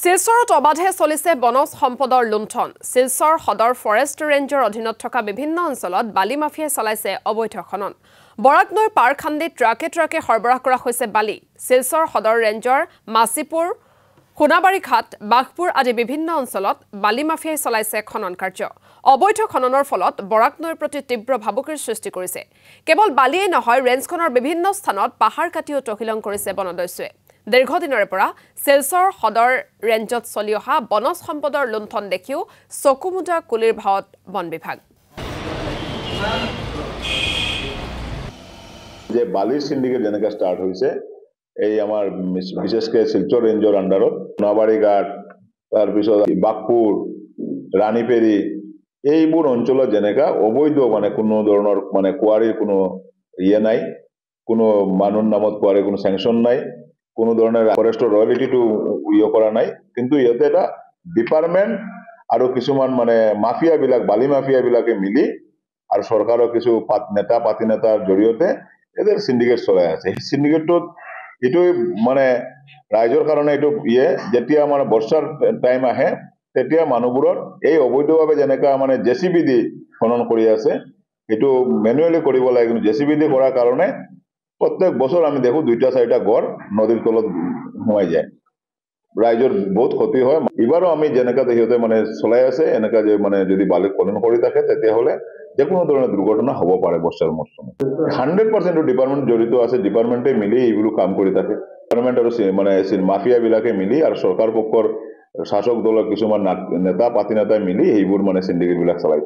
শিলচৰত অবাধে চলিছে বনজ সম্পদৰ লুণ্ঠন। শিলচৰ সদৰ ফৰেষ্ট ৰেঞ্জৰ অধীনত থকা বিভিন্ন অঞ্চলত বালি মাফিয়াই চলাইছে অবৈধ খনন। বৰাক নৈৰ পাৰ খান্দি ট্ৰাকে ট্ৰাকে সৰবৰাহ কৰা হৈছে বালি। শিলচৰ সদৰ ৰেঞ্জৰ মাছিপুৰ, সোণাবাৰী ঘাট, বাঘপুৰ আদি বিভিন্ন অঞ্চলত বালি মাফিয়াই চলাইছে খনন কাৰ্য। অবৈধ খননৰ ফলত বৰাক নৈৰ প্ৰতি তীব্ৰ ভাবুকিৰ সৃষ্টি কৰিছে। কেৱল বালিয়েই নহয়, ৰেঞ্জখনৰ বিভিন্ন স্থানত পাহাৰ কাটিও তহিলং কৰিছে বনদস্যুৱে। দীৰ্ঘদিনৰে পৰা শিলচৰ সদৰ ৰেঞ্জত চলি অহা বনজ সম্পদৰ লুণ্ঠন দেখিও চকুমুদা কুলিৰ ভাৱত বন বিভাগ। যে বালিৰ সিন্ডিকেট যেনেকৈ ষ্টাৰ্ট হৈছে, এই আমাৰ বিশেষকৈ শিলচৰ ৰেঞ্জৰ আণ্ডাৰত সোণাবাৰী ঘাট, তাৰপিছত বাঘপুৰ, ৰাণীপেৰী, এইবোৰ অঞ্চলত যেনেকৈ অবৈধ কোনো ধৰণৰ কোৱাৰীৰ কোনো নাই, কোনো মানুহৰ নামত কোৱাৰীৰ কোনো চেংচন নাই, কোনো ধৰণৰ ফৰেষ্টৰ ৰয়েলিটিটো কৰা নাই। কিন্তু ইয়াতে এটা ডিপাৰ্টমেণ্ট আৰু কিছুমান মাফিয়াবিলাক, বালি মাফিয়াবিলাকে মিলি আৰু চৰকাৰৰ কিছু পাতি নেতাৰ জৰিয়তে এদেৰ সিন্ডিকেট চলাই আছে। এই সিন্ডিকেটটোত এইটো ৰাইজৰ কাৰণে এইটো যেতিয়া বৰ্ষাৰ টাইম আহে, তেতিয়া মানুহবোৰৰ এই অবৈধভাৱে যেনেকৈ জেচিবি দি খনন কৰি আছে, এইটো মেনুৱেলি কৰিব লাগে। কিন্তু জেচিবি দি কৰাৰ কাৰণে প্ৰত্যেক বছৰ আমি দেখো 2-4টা গড় নদীৰ তলত সোমাই যায়, ৰাইজৰ বহুত ক্ষতি হয়। এবাৰো আমি যেনেকৈ সিহঁতে চলাই আছে, এনেকৈ যে যদি বালি খনন কৰি থাকে, তেতিয়াহ'লে যিকোনো ধৰণৰ দুৰ্ঘটনা হ'ব পাৰে বৰ্ষাৰ মৌচুমত। 100% ডিপাৰ্টমেণ্ট জড়িত আছে, ডিপাৰ্টমেণ্টে মিলি এইবোৰ কাম কৰি থাকে। ডিপাৰ্টমেণ্ট আৰু মাফিয়াবিলাকে মিলি আৰু চৰকাৰ পক্ষৰ শাসক দলৰ কিছুমান নেতা পাতি নেতাই মিলি এইবোৰ সিন্ডিকেটবিলাক চলাই।